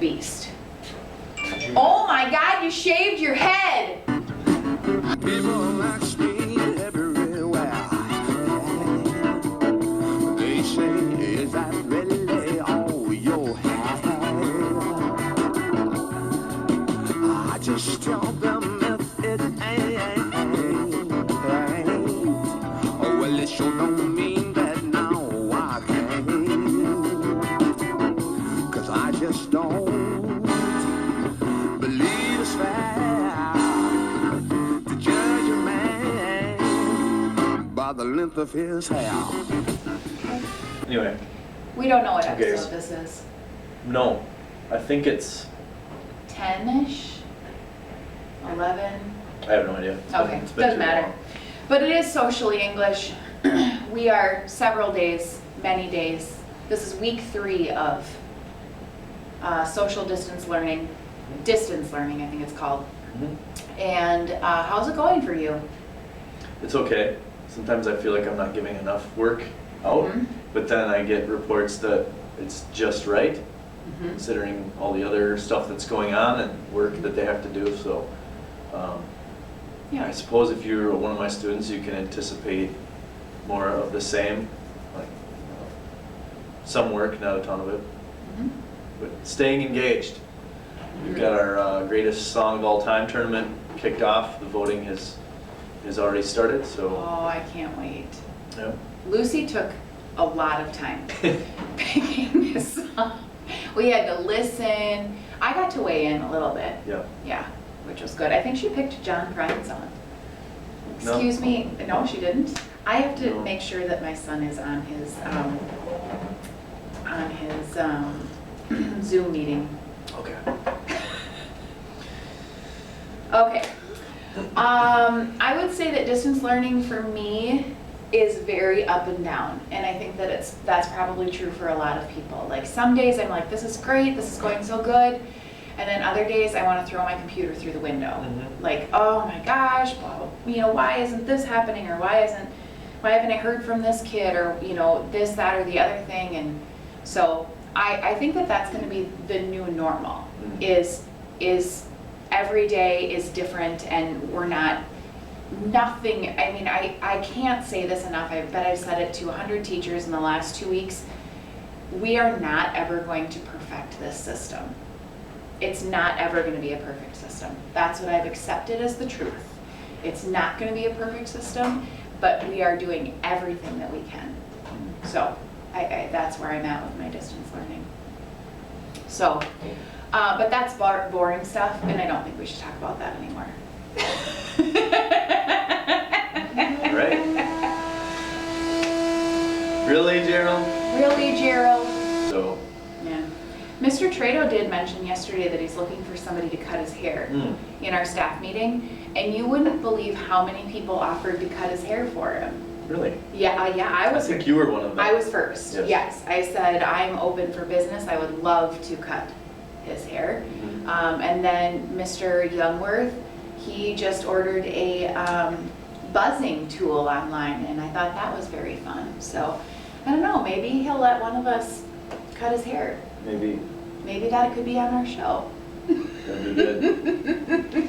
beast. Oh my God, you shaved your head! People ask me everywhere. They say, is that really all you have? I just tell them if it ain't. Oh, well, it sure don't mean that now I can't. 'Cause I just don't believe it's fair to judge a man by the length of his hair. Anyway, We don't know what Okay. episode this is. no, I think it's, 10-ish? 11? I have no idea. Okay, It's been doesn't too matter. long. But it is socially English. We are several days, many days. This is week 3 of social distance learning, I think it's called. Mhm. And how's it going for you? It's okay. Sometimes I feel like I'm not giving enough work out, Mhm. but then I get reports that it's just right, Mhm. considering all the other stuff that's going on and work that they have to do. So, Yeah. I suppose if you're one of my students, you can anticipate more of the same, like some work, not a ton of it, Mhm. but staying engaged. We've got our greatest song of all time tournament kicked off. The voting has already started, so Oh, I can't wait. yeah. Lucy took a lot of time picking this song. We had to listen. I got to weigh in a little bit. Yeah. Yeah, which was good. I think she picked John Prine's song. No. Excuse me, no, she didn't. I have to No. make sure that my son is on his Zoom meeting. Okay. Okay. I would say that distance learning for me is very up and down, and I think that that's probably true for a lot of people. Like some days I'm like, this is great, this is going so good, and then other days I want to throw my computer through the window. Mhm. Like, oh my gosh, blah, blah, why isn't this happening, or why haven't I heard from this kid, or this, that, or the other thing. And so I think that that's going to be the new normal. Mhm. Is every day is different, and we're not nothing. I mean, I can't say this enough. I bet I've said it to 100 teachers in the last 2 weeks. We are not ever going to perfect this system. It's not ever going to be a perfect system. That's what I've accepted as the truth. It's not going to be a perfect system, but we are doing everything that we can. So that's where I'm at with my distance learning. So, but that's boring stuff, and I don't think we should talk about that anymore. Right? Really, Gerald? Really, Gerald? So, Yeah. Mr. Trado did mention yesterday that he's looking for somebody to cut his hair in our staff meeting, and you wouldn't believe how many people offered to cut his hair for him. really? Yeah, I was. I think you were one of them. I was first. Yes. Yes, I said I'm open for business. I would love to cut his hair. Mhm. And then Mr. Youngworth, he just ordered a buzzing tool online, and I thought that was very fun. So I don't know. Maybe he'll let one of us cut his hair. Maybe Maybe that could be on our show. that'd be good.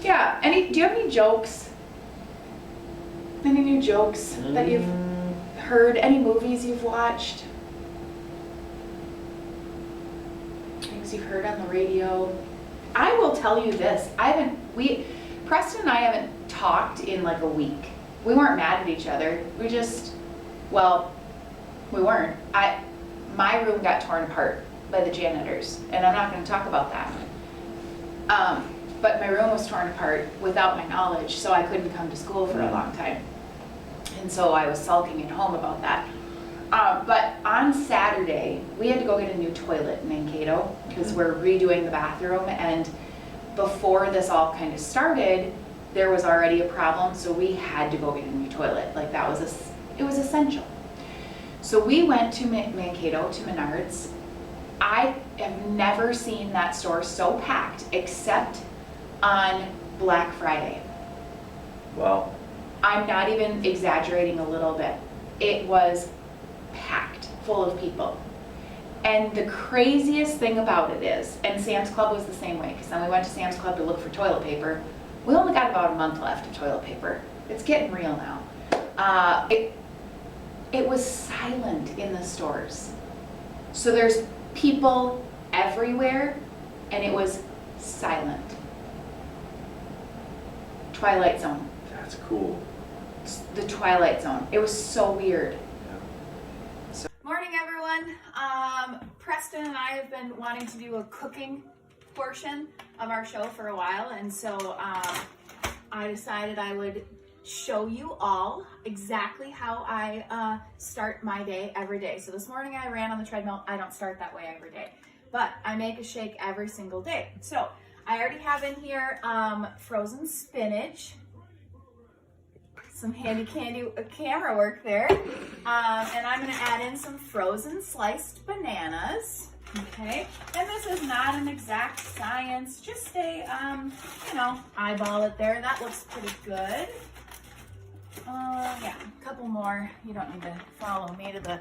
Yeah. Do you have any jokes? Any new jokes that you've heard? Any movies you've watched? Things you've heard on the radio? I will tell you this. Preston and I haven't talked in like a week. We weren't mad at each other. We weren't. My room got torn apart by the janitors, and I'm not going to talk about that. But my room was torn apart without my knowledge, so I couldn't come to school for a long time. And so I was sulking at home about that. But on Saturday, we had to go get a new toilet in Mankato because we're redoing the bathroom, and before this all kind of started, there was already a problem, so we had to go get a new toilet. Like it was essential. So we went to Mankato, to Menards. I have never seen that store so packed except on Black Friday. Wow. I'm not even exaggerating a little bit. It was packed full of people. And the craziest thing about it is, and Sam's Club was the same way, because then we went to Sam's Club to look for toilet paper. We only got about a month left of toilet paper. It's getting real now. It was silent in the stores. So there's people everywhere, and it was silent. Twilight Zone. That's cool. The Twilight Zone. It was so weird. Yeah. Morning, everyone. Preston and I have been wanting to do a cooking portion of our show for a while, and so I decided I would show you all exactly how I start my day every day. So this morning I ran on the treadmill. I don't start that way every day, but I make a shake every single day. So I already have in here frozen spinach, some handy candy camera work there, and I'm gonna add in some frozen sliced bananas. Okay, and this is not an exact science, just a, eyeball it there. That looks pretty good. Yeah, a couple more. You don't need to follow me to the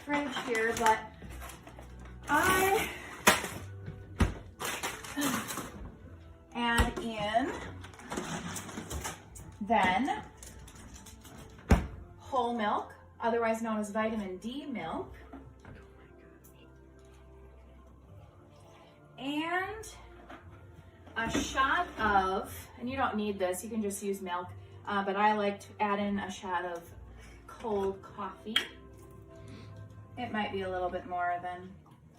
fridge here, but I add in then whole milk, otherwise known as vitamin D milk, and a shot of, and you don't need this, you can just use milk, but I like to add in a shot of cold coffee. It might be a little bit more than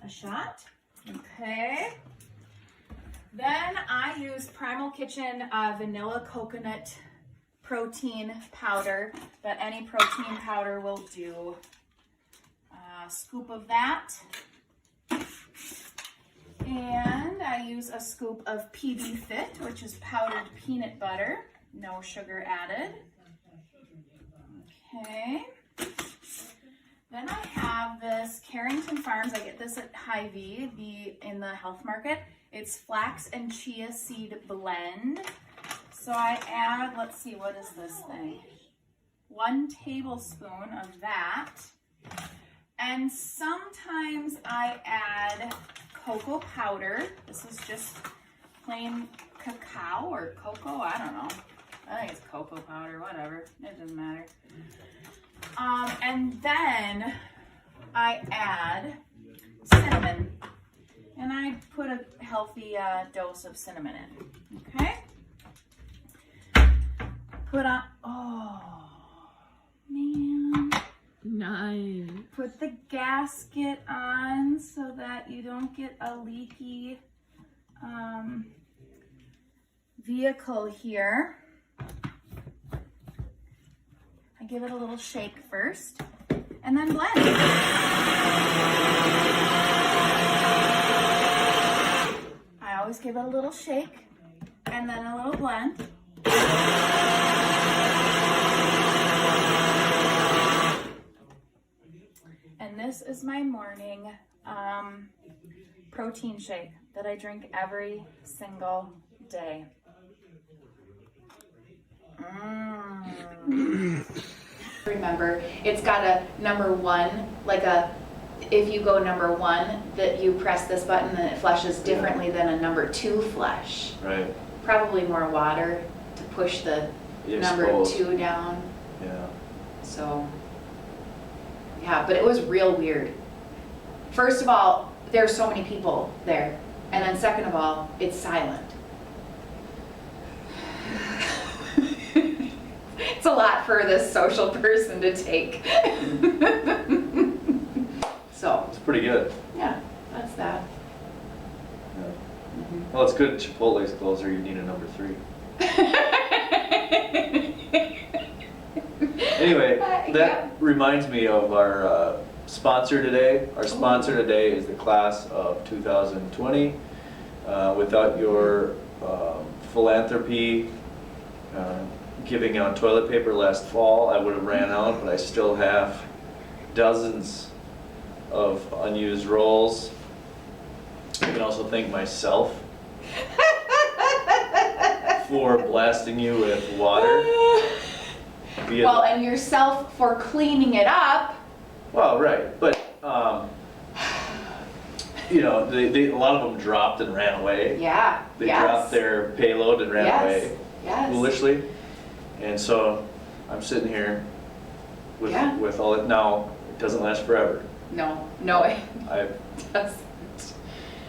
a shot. Okay. Then I use Primal Kitchen vanilla coconut protein powder, but any protein powder will do. A scoop of that. And I use a scoop of PB Fit, which is powdered peanut butter, no sugar added. Okay. Then I have this Carrington Farms. I get this at Hy-Vee, in the health market. It's flax and chia seed blend. So I add, let's see, what is this thing? 1 tablespoon of that. And sometimes I add cocoa powder. This is just plain cacao or cocoa, I don't know. I think it's cocoa powder, whatever, it doesn't matter. And then I add cinnamon. And I put a healthy dose of cinnamon in, okay? Put on, oh, man. Nice. Put the gasket on so that you don't get a leaky vehicle here. I give it a little shake first and then blend. I always give it a little shake and then a little blend. And this is my morning protein shake that I drink every single day. Remember, it's got a number 1, like if you go number 1, that you press this button and it flushes differently than a number 2 flush. Right. Probably more water to push the number 2 down. Yeah. So, yeah, but it was real weird. First of all, there's so many people there. And then second of all, it's silent. It's a lot for this social person to take. So, It's pretty good. yeah, that's that. Yeah. Well, it's good Chipotle's closer, you need a number 3. Anyway, that Yeah. reminds me of our sponsor today. Our sponsor today is the class of 2020. Without your philanthropy, giving out toilet paper last fall, I would have ran out, but I still have dozens of unused rolls. I can also thank myself for blasting you with water. Well, and yourself for cleaning it up. Well, right, but you know, a lot of them dropped and ran away. Yeah, They yes. dropped their payload and ran Yes, away yes. foolishly. And so I'm sitting here Yeah. with all it. Now, it doesn't last forever. No, it doesn't.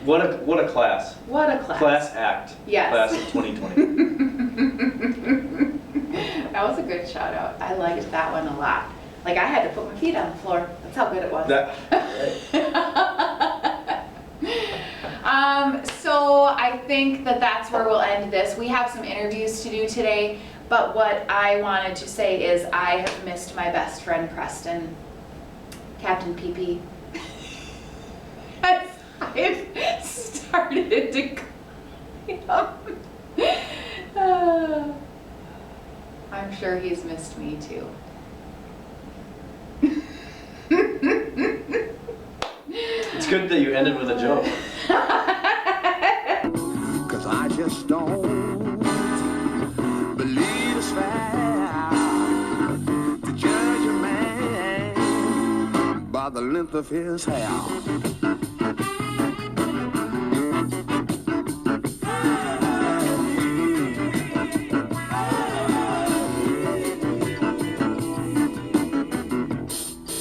What a class. What a class. Class act. Yes. Class of 2020. That was a good shout out. I liked that one a lot. Like I had to put my feet on the floor. That's how good it was. So I think that that's where we'll end this. We have some interviews to do today, but what I wanted to say is I have missed my best friend Preston, Captain PP. I've started to call him. I'm sure he's missed me too. It's good that you ended with a joke. 'Cause I just don't believe it's fair to judge a man by the length of his hair.